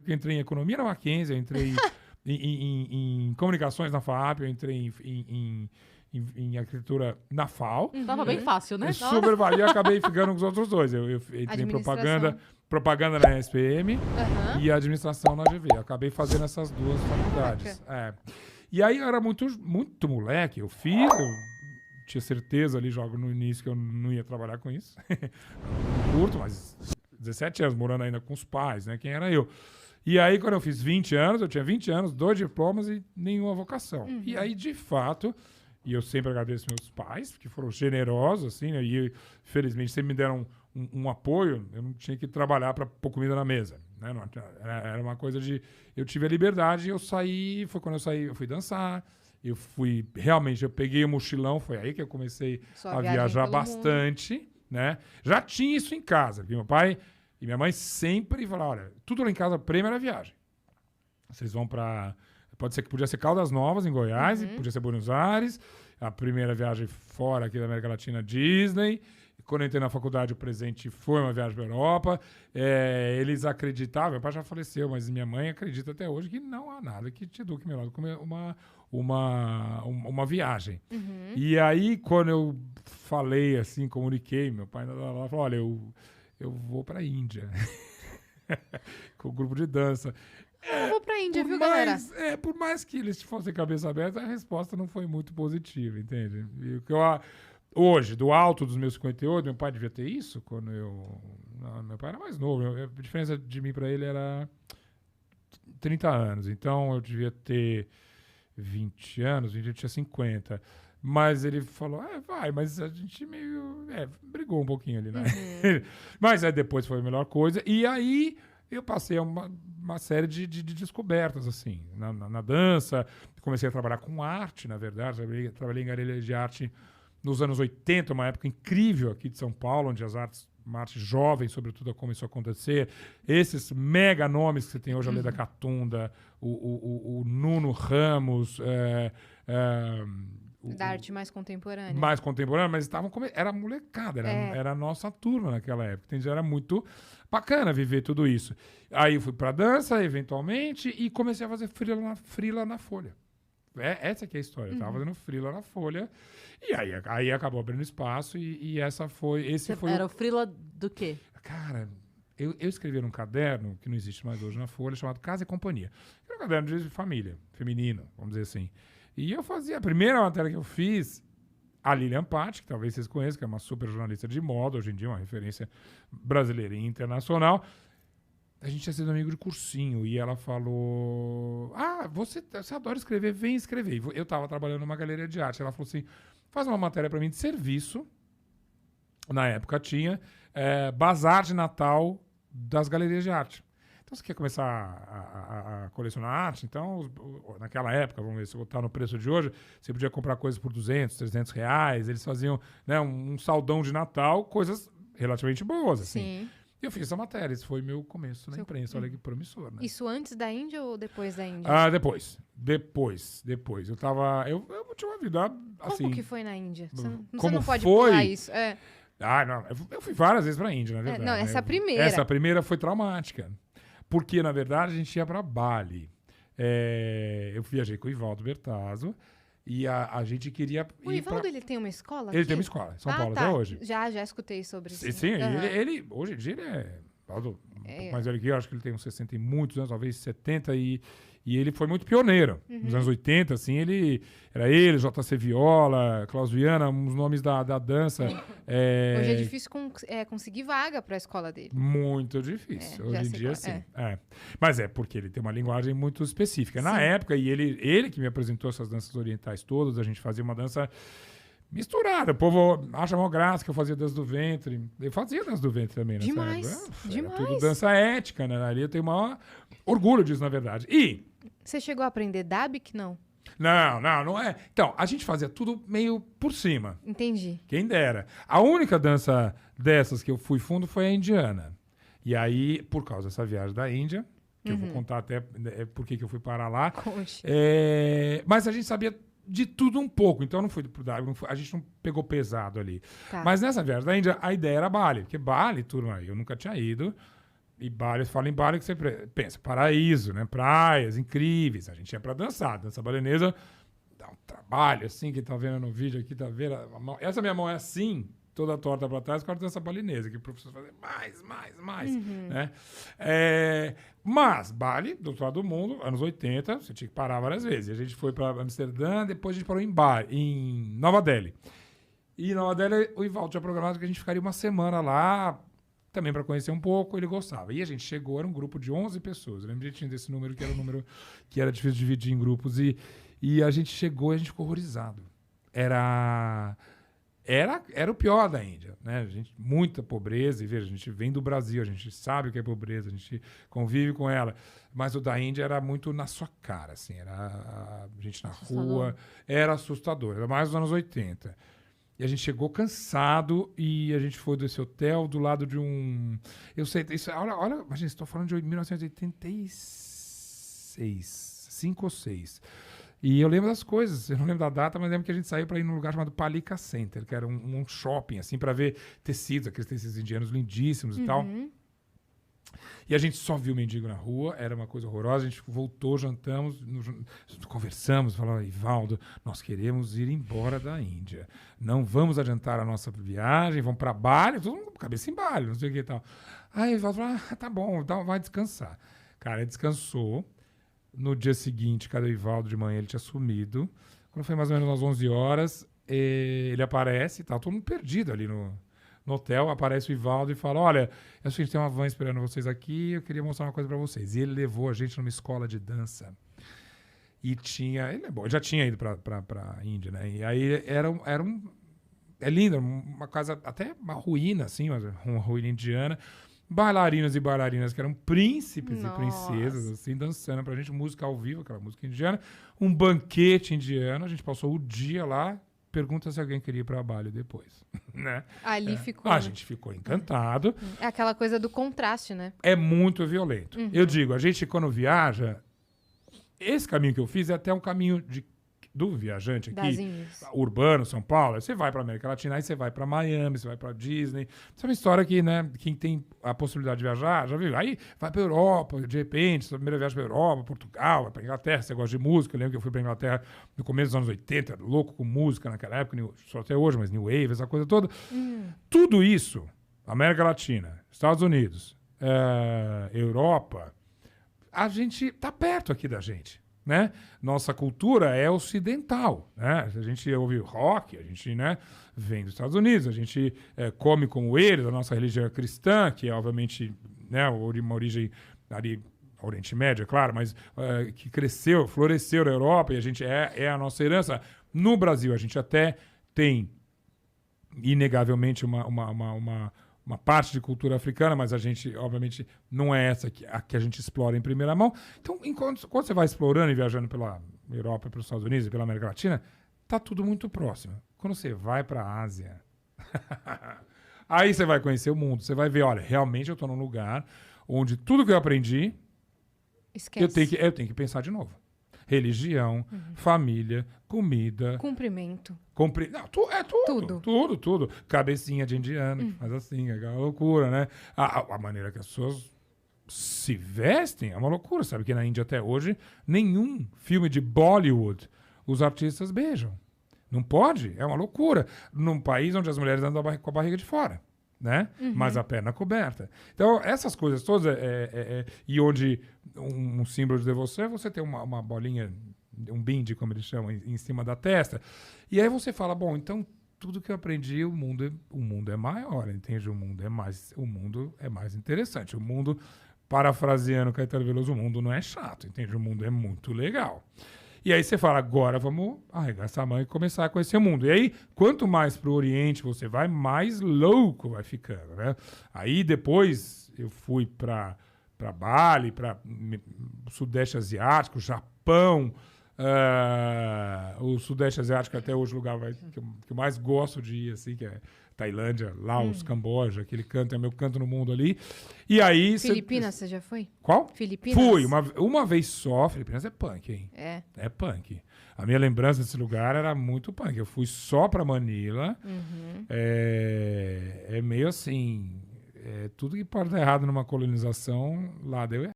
porque eu entrei em economia na Mackenzie, eu entrei em comunicações na FAAP, eu entrei em arquitetura na FAO. Tava bem fácil, né? Super valia, acabei ficando com os outros dois. Eu entrei em propaganda na SPM e administração na GV. Eu acabei fazendo essas duas faculdades. E aí eu era muito, muito moleque, eu tinha certeza ali logo no início que eu não ia trabalhar com isso. Curto, mas 17 anos, morando ainda com os pais, né? Quem era eu? E aí, quando eu fiz 20 anos, eu tinha 20 anos, 2 diplomas e nenhuma vocação. E aí, de fato, e eu sempre agradeço meus pais, que foram generosos, assim, né? E felizmente sempre me deram um apoio, eu não tinha que trabalhar para pôr comida na mesa, né? Era uma coisa de... Eu tive a liberdade e eu saí, foi quando eu saí, eu fui dançar, eu peguei o mochilão, foi aí que eu comecei a viajar bastante, né? Já tinha isso em casa, porque meu pai e minha mãe sempre falaram, olha, tudo lá em casa, prêmio era viagem. Vocês vão para... Podia ser Caldas Novas, em Goiás, podia ser Buenos Aires, a primeira viagem fora aqui da América Latina, Disney. Quando eu entrei na faculdade, o presente foi uma viagem para a Europa. Eles acreditavam, meu pai já faleceu, mas minha mãe acredita até hoje que não há nada que te eduque melhor do que uma viagem. E aí, quando eu falei assim, comuniquei, meu pai falou, olha, eu vou para a Índia, com o grupo de dança. Eu vou pra Índia, viu, galera? Por mais que eles fossem cabeça aberta, a resposta não foi muito positiva, entende? Hoje, do alto dos meus 58, meu pai devia ter isso quando eu... Não, meu pai era mais novo. A diferença de mim para ele era 30 anos. Então, eu devia ter 20 anos, eu tinha 50. Mas ele falou, vai, mas a gente meio... brigou um pouquinho ali, né? Mas aí depois foi a melhor coisa. E aí... eu passei uma série de descobertas, assim, na dança. Comecei a trabalhar com arte, na verdade. Trabalhei em galeria de arte nos anos 80, uma época incrível aqui de São Paulo, onde uma arte jovem, sobretudo, começou a acontecer. Esses mega nomes que você tem hoje, a Leda Catunda, o Nuno Ramos... da arte mais contemporânea. Mais contemporânea, mas era molecada, era a nossa turma naquela época. Então, era muito bacana viver tudo isso. Aí eu fui pra dança, eventualmente, e comecei a fazer freela na Folha. Essa que é a história. Eu tava fazendo freela na Folha, e aí acabou abrindo espaço, e esse foi... Era o freela do quê? Cara... Eu escrevi num caderno, que não existe mais hoje na Folha, chamado Casa e Companhia. Era um caderno de família, feminino, vamos dizer assim. E eu fazia... A primeira matéria que eu fiz, a Lilian Patti, que talvez vocês conheçam, que é uma super jornalista de moda, hoje em dia uma referência brasileira e internacional. A gente tinha sido amigo de cursinho, e ela falou... você adora escrever, vem escrever. Eu estava trabalhando numa galeria de arte. Ela falou assim, faz uma matéria para mim de serviço. Na época tinha bazar de Natal das galerias de arte. Então, você quer começar a colecionar arte? Então, naquela época, vamos ver, se botar no preço de hoje, você podia comprar coisas por 200, 300 reais. Eles faziam, né, um saldão de Natal, coisas relativamente boas, assim. Sim. E eu fiz essa matéria. Esse foi meu começo na imprensa. Olha que promissor, né? Isso antes da Índia ou depois da Índia? Depois. Eu tinha uma vida, assim... Como que foi na Índia? Você não pode pular isso. Não. Eu fui várias vezes pra Índia, na verdade. Não, essa é a primeira. Essa primeira foi traumática. Porque, na verdade, a gente ia para Bali. Eu viajei com o Ivaldo Bertazzo e a gente queria... O Ivaldo, ele tem uma escola Ele aqui? tem uma escola, em São Paulo, até hoje. Já escutei sobre isso. Sim, ele hoje em dia ele é... Um pouco mais velho que eu, acho que ele tem uns 60 e muitos anos, talvez 70, e ele foi muito pioneiro. Nos anos 80, assim, era ele, JC Viola, Klaus Viana, uns nomes da dança. Hoje é difícil conseguir vaga para a escola dele. Muito difícil. Hoje em dia, sim. Mas porque ele tem uma linguagem muito específica. Na época, e ele que me apresentou essas danças orientais todas, a gente fazia uma dança misturada. O povo acha mó graça que eu fazia dança do ventre. Eu fazia dança do ventre também, né? Demais. Tudo dança ética, né? Ali eu tenho o maior orgulho disso, na verdade. E... Você chegou a aprender Dabic, não? Não é. Então, a gente fazia tudo meio por cima. Entendi. Quem dera. A única dança dessas que eu fui fundo foi a indiana. E aí, por causa dessa viagem da Índia, que eu vou contar até por que eu fui parar lá. Mas a gente sabia de tudo um pouco. Então, não fui pro Dabic, a gente não pegou pesado ali. Tá. Mas nessa viagem da Índia, a ideia era Bali. Porque Bali, turma, eu nunca tinha ido. E Bali, fala em Bali que você pensa, paraíso, né? Praias incríveis. A gente ia pra dançar. Dança balinesa dá um trabalho, assim, quem tá vendo no vídeo aqui, tá vendo? Essa minha mão é assim, toda torta pra trás, por causa dança balinesa, que o professor fazer mais, né? Mas Bali, do outro lado do mundo, anos 80, você tinha que parar várias vezes. A gente foi pra Amsterdã, depois a gente parou em Nova Delhi. E em Nova Delhi, o Ivaldo tinha programado que a gente ficaria uma semana lá, também para conhecer um pouco, ele gostava. E a gente chegou, era um grupo de 11 pessoas. Eu lembro direitinho desse número, que era um número que era difícil de dividir em grupos. E a gente chegou e a gente ficou horrorizado. Era o pior da Índia, né? Muita pobreza, e veja, a gente vem do Brasil, a gente sabe o que é pobreza, a gente convive com ela. Mas o da Índia era muito na sua cara, assim. Era a gente na rua, era assustador. Era mais dos anos 80. E a gente chegou cansado e a gente foi desse hotel do lado de um... Eu sei, isso, olha, imagina, estou falando de 1986, 5 ou 6. E eu lembro das coisas, eu não lembro da data, mas lembro que a gente saiu para ir num lugar chamado Palika Center, que era um shopping, assim, para ver tecidos, aqueles tecidos indianos lindíssimos e tal. E a gente só viu mendigo na rua, era uma coisa horrorosa. A gente voltou, jantamos, conversamos, falamos, Ivaldo, nós queremos ir embora da Índia. Não vamos adiantar a nossa viagem, vamos para Bali, todo mundo cabeça em Bali, não sei o que e tal. Aí o Ivaldo falou, tá bom, vai descansar. Cara, ele descansou. No dia seguinte, cadê o Ivaldo de manhã? Ele tinha sumido. Quando foi mais ou menos umas 11 horas, ele aparece, tá todo mundo perdido ali no hotel, aparece o Ivaldo e fala, olha, é o seguinte, tem uma van esperando vocês aqui, eu queria mostrar uma coisa pra vocês. E ele levou a gente numa escola de dança. E tinha... Ele já tinha ido pra Índia, né? E aí é lindo, uma casa, até uma ruína, assim, uma ruína indiana. Bailarinos e bailarinas que eram príncipes e princesas, assim, dançando pra gente, música ao vivo, aquela música indiana. Um banquete indiano, a gente passou o dia lá. Pergunta se alguém queria ir para Bali depois, né? Ali ficou. A gente ficou encantado. É aquela coisa do contraste, né? É muito violento. Eu digo, a gente quando viaja, esse caminho que eu fiz é até um caminho do viajante aqui, urbano, São Paulo. Você vai para América Latina, aí você vai para Miami, você vai para Disney. Isso é uma história que, né, quem tem a possibilidade de viajar, já viu. Aí vai para Europa, de repente, sua primeira viagem para Europa, Portugal, vai para Inglaterra, você gosta de música. Eu lembro que eu fui para Inglaterra no começo dos anos 80, louco com música naquela época, só até hoje, mas New Wave, essa coisa toda. Tudo isso, América Latina, Estados Unidos, Europa, a gente tá perto aqui da gente. Né? Nossa cultura é ocidental, né? A gente ouve rock, a gente, né, vem dos Estados Unidos, a gente come como eles, a nossa religião é cristã, que é obviamente, né, uma origem ali, Oriente Médio, é claro, mas que cresceu, floresceu na Europa, e a gente é a nossa herança. No Brasil, a gente até tem, inegavelmente, uma parte de cultura africana, mas a gente, obviamente, não é essa a que a gente explora em primeira mão. Então, quando você vai explorando e viajando pela Europa, pelos Estados Unidos e pela América Latina, tá tudo muito próximo. Quando você vai para a Ásia, aí você vai conhecer o mundo. Você vai ver, olha, realmente eu estou num lugar onde tudo que eu aprendi, eu tenho que pensar de novo. Religião, família, comida. Cumprimento. Não, tudo. Cabecinha de indiano, que faz assim, é aquela loucura, né? A maneira que as pessoas se vestem é uma loucura. Sabe que na Índia até hoje, nenhum filme de Bollywood os artistas beijam. Não pode, é uma loucura. Num país onde as mulheres andam com a barriga de fora, né? Mas a perna coberta. Então, essas coisas todas, e onde um símbolo de devoção é você ter uma bolinha, um bindi, como eles chamam, em cima da testa. E aí você fala, bom, então tudo que eu aprendi, o mundo é maior, entende? O mundo é mais interessante. O mundo, parafraseando Caetano Veloso, o mundo não é chato, entende? O mundo é muito legal. E aí você fala, agora vamos arregaçar a mão e começar a conhecer o mundo. E aí, quanto mais pro Oriente você vai, mais louco vai ficando, né? Aí depois eu fui para Bali, para o Sudeste Asiático, Japão. O Sudeste Asiático até hoje é o lugar que eu mais gosto de ir, assim, que é Tailândia, Laos, Camboja, aquele canto, é meu canto no mundo ali. E aí... Filipinas, você já foi? Qual? Filipinas? Fui, uma vez só. Filipinas é punk, hein? É punk. A minha lembrança desse lugar era muito punk. Eu fui só pra Manila. É meio assim... tudo que pode dar errado numa colonização, lá deu errado.